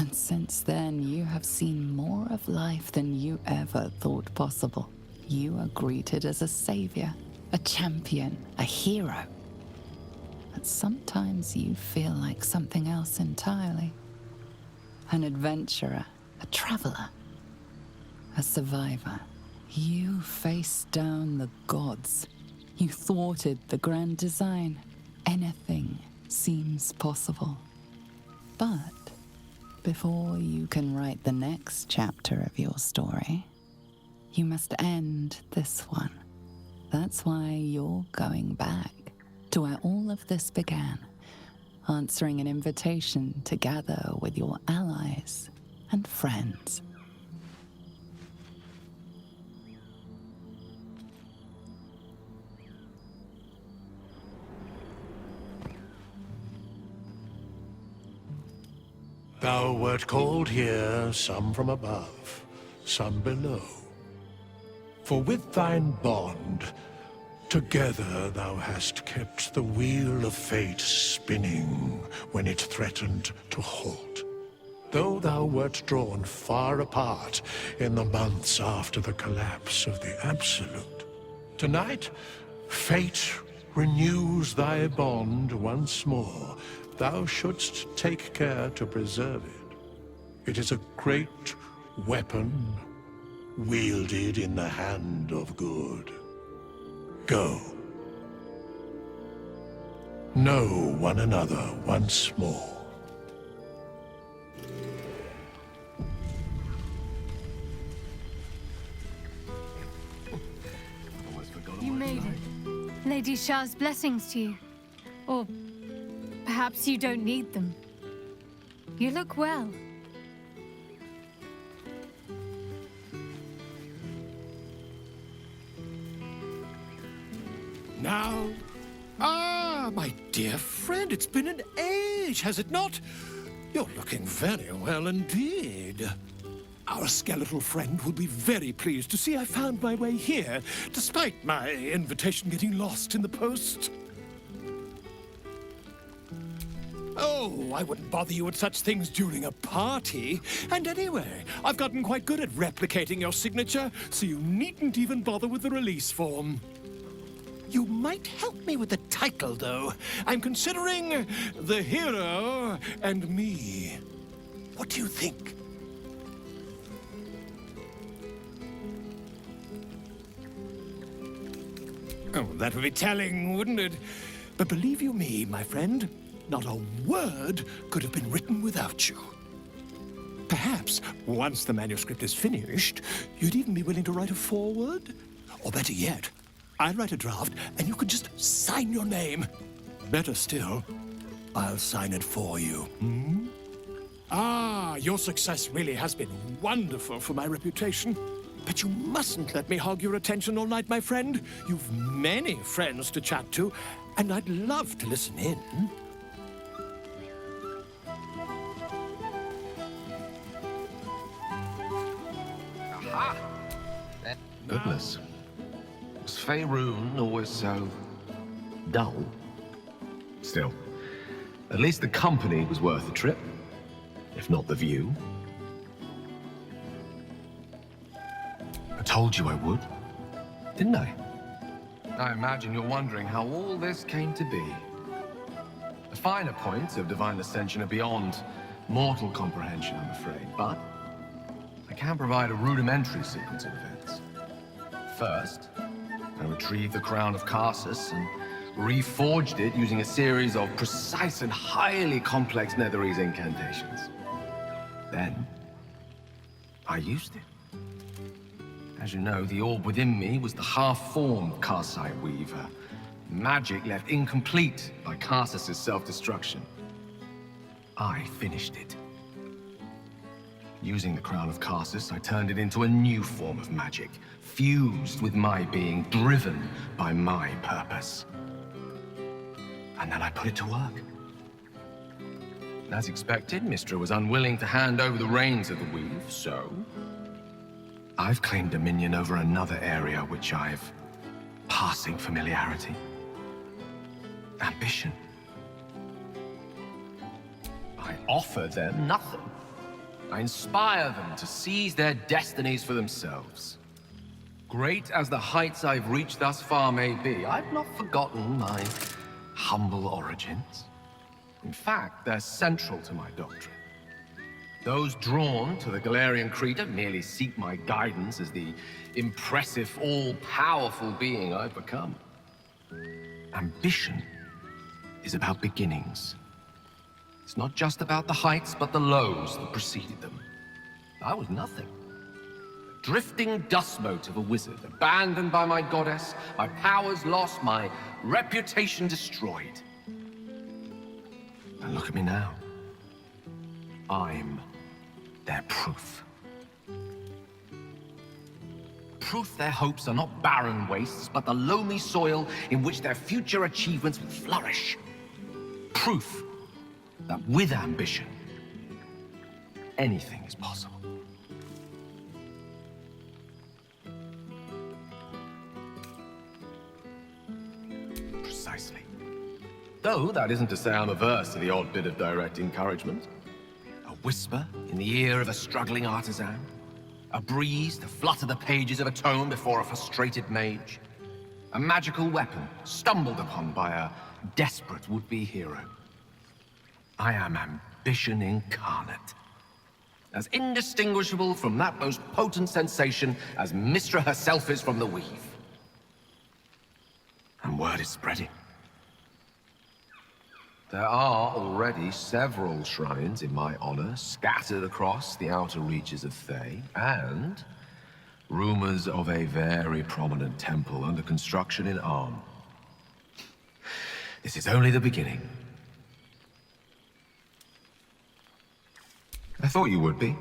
And since then, you have seen more of life than you ever thought possible. You are greeted as a savior, a champion, a hero. But sometimes you feel like something else entirely. An adventurer, a traveler, a survivor. You faced down the gods. You thwarted the grand design. Anything seems possible. But before you can write the next chapter of your story, you must end this one. That's why you're going back to where all of this began, answering an invitation to gather with your allies and friends. Thou wert called here, some from above, some below. For with thine bond, together thou hast kept the wheel of fate spinning when it threatened to halt. Though thou wert drawn far apart in the months after the collapse of the Absolute, tonight, fate renews thy bond once more. Thou shouldst take care to preserve it. It is a great weapon, wielded in the hand of good. Go. Know one another once more. You made it. Lady Shah's blessings to you. Or perhaps you don't need them. You look well. Now? My dear friend, it's been an age, has it not? You're looking very well indeed. Our skeletal friend will be very pleased to see I found my way here, despite my invitation getting lost in the post. Oh, I wouldn't bother you with such things during a party. And anyway, I've gotten quite good at replicating your signature, so you needn't even bother with the release form. You might help me with the title, though. I'm considering The Hero and Me. What do you think? Oh, that would be telling, wouldn't it? But believe you me, my friend, not a word could have been written without you. Perhaps, once the manuscript is finished, you'd even be willing to write a foreword? Or better yet, I'll write a draft and you can just sign your name. Better still, I'll sign it for you. Hmm? Your success really has been wonderful for my reputation. But you mustn't let me hog your attention all night, my friend. You've many friends to chat to, and I'd love to listen in. Aha! Goodness. Was Faerun always so dull? Still, at least the company was worth the trip, if not the view. I told you I would, didn't I? I imagine you're wondering how all this came to be. The finer points of divine ascension are beyond mortal comprehension, I'm afraid, but I can provide a rudimentary sequence of events. First, I retrieved the crown of Karsus and reforged it using a series of precise and highly complex Netherese incantations. Then, I used it. As you know, the orb within me was the half-formed Karsite Weaver. Magic left incomplete by Karsus' self-destruction. I finished it. Using the Crown of Karsus, I turned it into a new form of magic, fused with my being, driven by my purpose. And then I put it to work. As expected, Mystra was unwilling to hand over the reins of the Weave, so I've claimed dominion over another area which I've passing familiarity. Ambition. I offer them nothing. I inspire them to seize their destinies for themselves. Great as the heights I've reached thus far may be, I've not forgotten my humble origins. In fact, they're central to my doctrine. Those drawn to the Galarian Creed don't merely seek my guidance as the impressive, all-powerful being I've become. Ambition is about beginnings. It's not just about the heights, but the lows that preceded them. I was nothing. A drifting dust mote of a wizard, abandoned by my goddess, my powers lost, my reputation destroyed. And look at me now. I'm their proof. Proof their hopes are not barren wastes, but the loamy soil in which their future achievements will flourish. Proof that with ambition, anything is possible. Precisely. Though that isn't to say I'm averse to the odd bit of direct encouragement. A whisper in the ear of a struggling artisan. A breeze to flutter the pages of a tome before a frustrated mage. A magical weapon stumbled upon by a desperate would-be hero. I am ambition incarnate. As indistinguishable from that most potent sensation as Mystra herself is from the weave. And word is spreading. There are already several shrines in my honor scattered across the outer reaches of Thay, and rumors of a very prominent temple under construction in Arm. This is only the beginning. I thought you would be.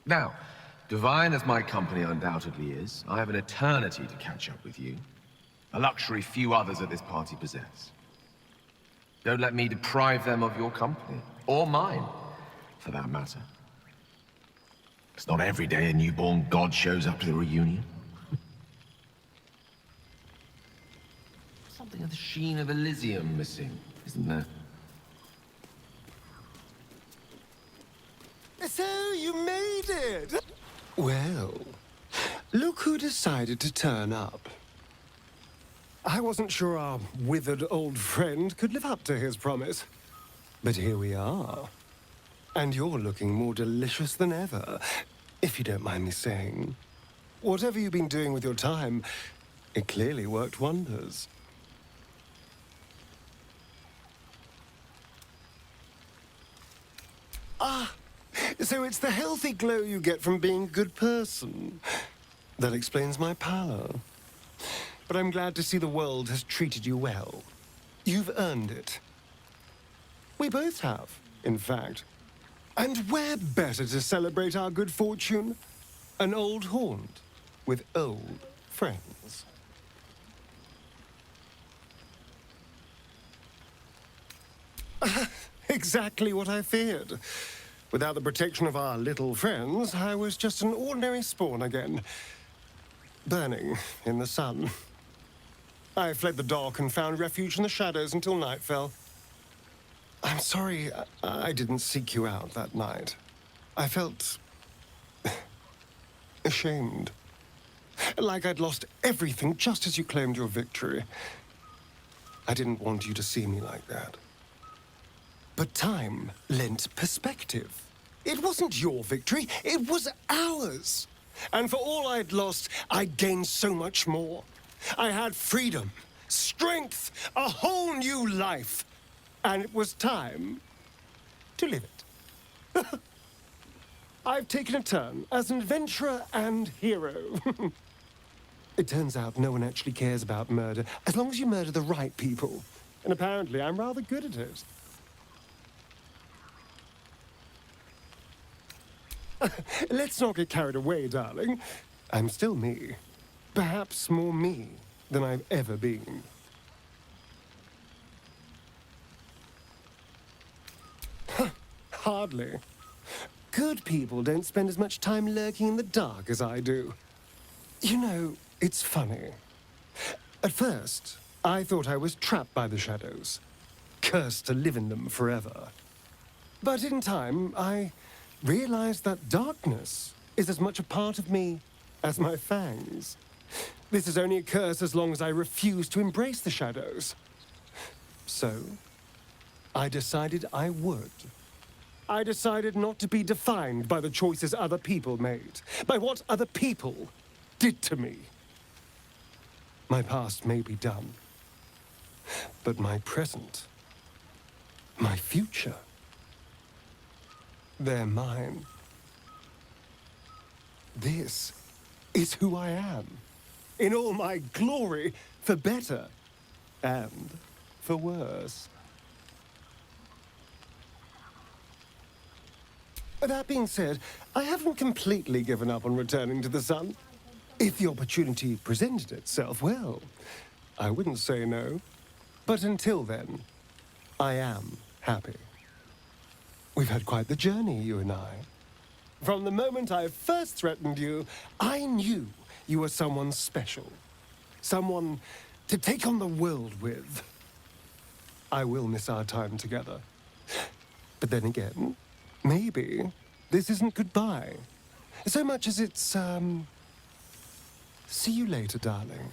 Now, divine as my company undoubtedly is, I have an eternity to catch up with you. A luxury few others at this party possess. Don't let me deprive them of your company, or mine, for that matter. It's not every day a newborn god shows up to the reunion. Something of the sheen of Elysium missing, isn't there? So you made it! Well, look who decided to turn up. I wasn't sure our withered old friend could live up to his promise. But here we are. And you're looking more delicious than ever, if you don't mind me saying. Whatever you've been doing with your time, it clearly worked wonders. Ah! So it's the healthy glow you get from being a good person. That explains my pallor. But I'm glad to see the world has treated you well. You've earned it. We both have, in fact. And where better to celebrate our good fortune? An old haunt with old friends. Exactly what I feared. Without the protection of our little friends, I was just an ordinary spawn again. Burning in the sun. I fled the dock and found refuge in the shadows until night fell. I'm sorry I didn't seek you out that night. I felt ashamed. Like I'd lost everything just as you claimed your victory. I didn't want you to see me like that. But time lent perspective. It wasn't your victory, it was ours. And for all I'd lost, I'd gained so much more. I had freedom, strength, a whole new life. And it was time to live it. I've taken a turn as an adventurer and hero. It turns out no one actually cares about murder, as long as you murder the right people. And apparently I'm rather good at it. Let's not get carried away, darling. I'm still me. Perhaps more me than I've ever been. Hardly. Good people don't spend as much time lurking in the dark as I do. You know, it's funny. At first, I thought I was trapped by the shadows, cursed to live in them forever. But in time, I realize that darkness is as much a part of me as my fangs. This is only a curse as long as I refuse to embrace the shadows. So, I decided I would. I decided not to be defined by the choices other people made, by what other people did to me. My past may be done, but my present, my future, they're mine. This is who I am, in all my glory, for better and for worse. That being said, I haven't completely given up on returning to the sun. If the opportunity presented itself, well, I wouldn't say no. But until then, I am happy. We've had quite the journey, you and I. From the moment I first threatened you, I knew you were someone special. Someone to take on the world with. I will miss our time together. But then again, maybe this isn't goodbye. So much as it's, see you later, darling.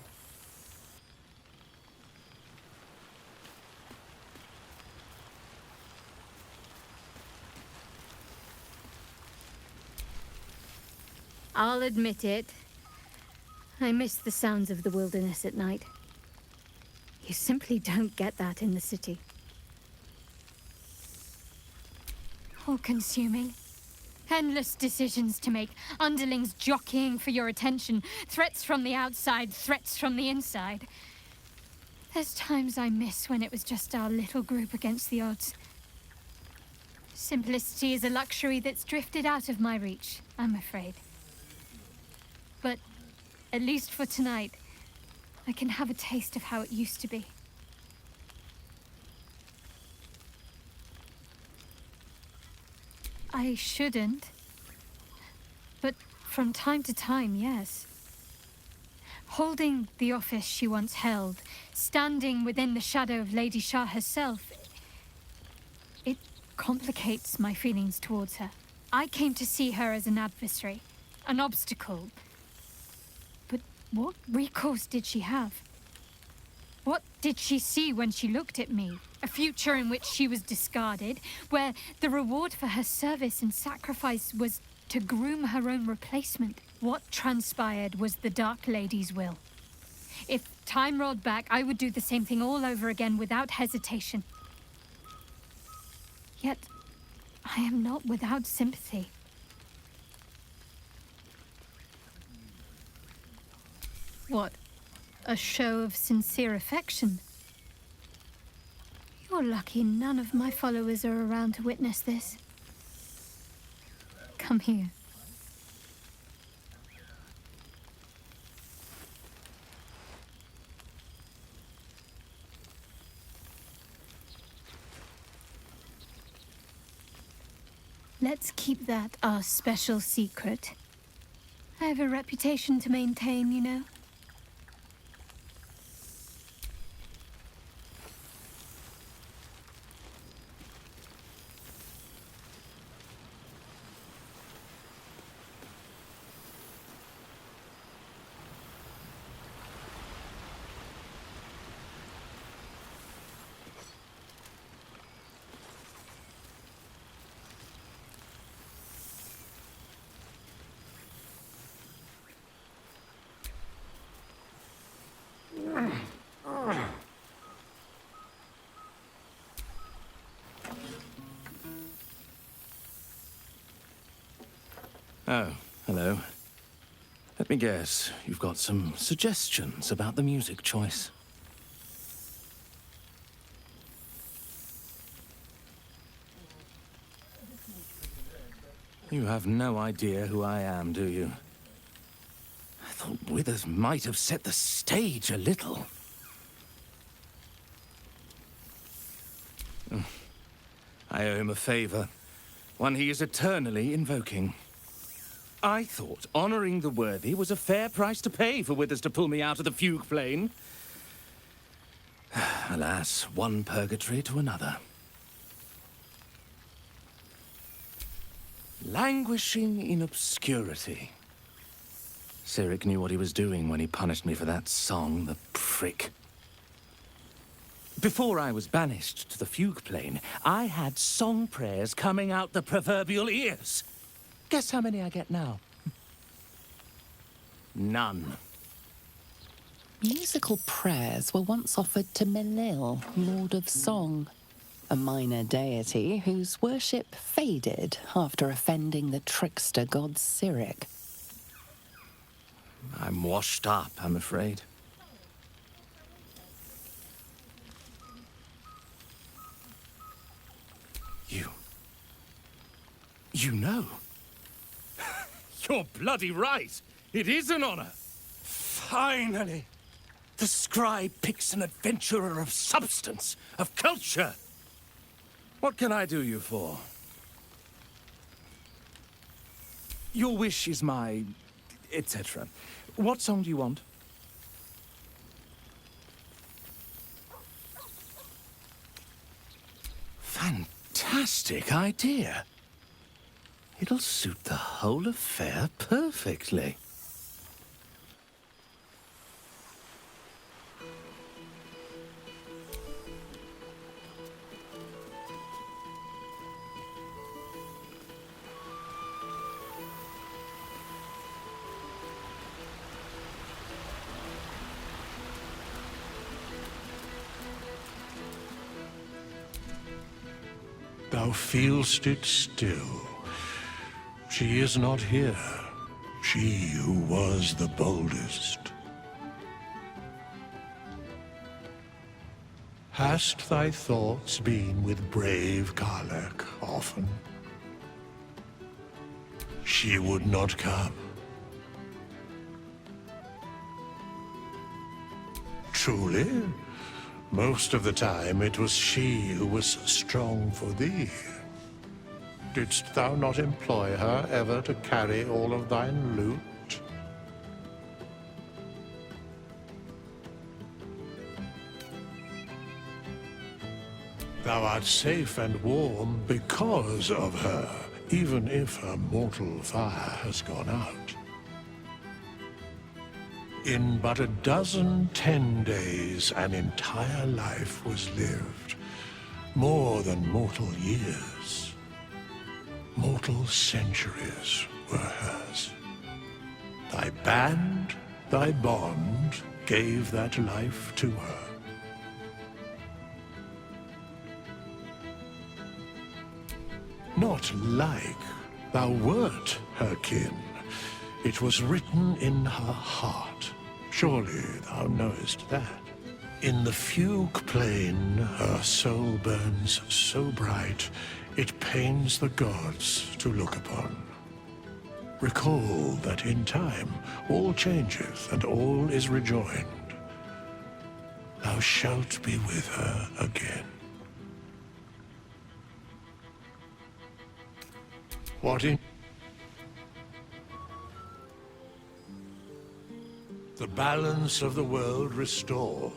I'll admit it. I miss the sounds of the wilderness at night. You simply don't get that in the city. All-consuming. Endless decisions to make, underlings jockeying for your attention, threats from the outside, threats from the inside. There's times I miss when it was just our little group against the odds. Simplicity is a luxury that's drifted out of my reach, I'm afraid. But, at least for tonight, I can have a taste of how it used to be. I shouldn't. But from time to time, yes. Holding the office she once held, standing within the shadow of Lady Shah herself, it complicates my feelings towards her. I came to see her as an adversary, an obstacle. But what recourse did she have? What did she see when she looked at me? A future in which she was discarded, where the reward for her service and sacrifice was to groom her own replacement. What transpired was the Dark Lady's will. If time rolled back, I would do the same thing all over again without hesitation. Yet, I am not without sympathy. What? A show of sincere affection? You're lucky none of my followers are around to witness this. Come here. Let's keep that our special secret. I have a reputation to maintain, you know. Oh, hello. Let me guess, you've got some suggestions about the music choice. You have no idea who I am, do you? I thought Withers might have set the stage a little. I owe him a favor, one he is eternally invoking. I thought honoring the worthy was a fair price to pay for Withers to pull me out of the fugue plane. Alas, one purgatory to another. Languishing in obscurity. Cyric knew what he was doing when he punished me for that song, the prick. Before I was banished to the fugue plane, I had song prayers coming out the proverbial ears. Guess how many I get now? None. Musical prayers were once offered to Menil, Lord of Song, a minor deity whose worship faded after offending the trickster god Cyric. I'm washed up, I'm afraid. You know. You're bloody right. It is an honor. Finally. The scribe picks an adventurer of substance, of culture. What can I do you for? Your wish is my... etc. What song do you want? Fantastic idea. It'll suit the whole affair perfectly. Thou feelst it still. She is not here. She who was the boldest. Hast thy thoughts been with brave Karlach often? She would not come. Truly? Most of the time it was she who was strong for thee. Didst thou not employ her ever to carry all of thine loot? Thou art safe and warm because of her, even if her mortal fire has gone out. In but a dozen 10 days, an entire life was lived. More than mortal years. Mortal centuries were hers. Thy band, thy bond, gave that life to her. Not like thou wert her kin. It was written in her heart. Surely thou knowest that. In the fugue plane, her soul burns so bright, it pains the gods to look upon. Recall that in time all changeth and all is rejoined. Thou shalt be with her again. What in... The balance of the world restored.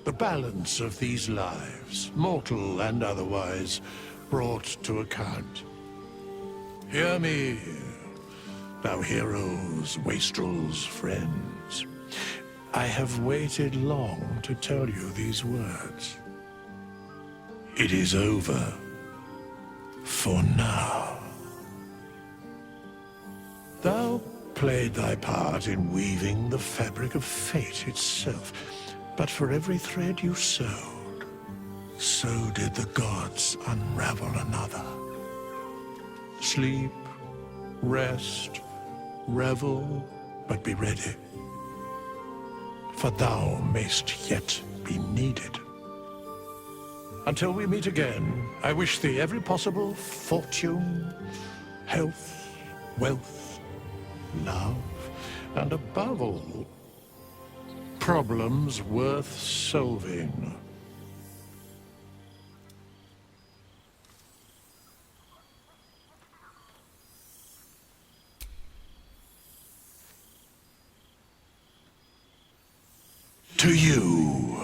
The balance of these lives, mortal and otherwise, brought to account. Hear me, thou heroes, wastrels, friends. I have waited long to tell you these words. It is over. For now. Thou played thy part in weaving the fabric of fate itself, but for every thread you sewed, so did the gods unravel another. Sleep, rest, revel, but be ready, for thou mayst yet be needed. Until we meet again, I wish thee every possible fortune, health, wealth, love, and above all, problems worth solving. To you.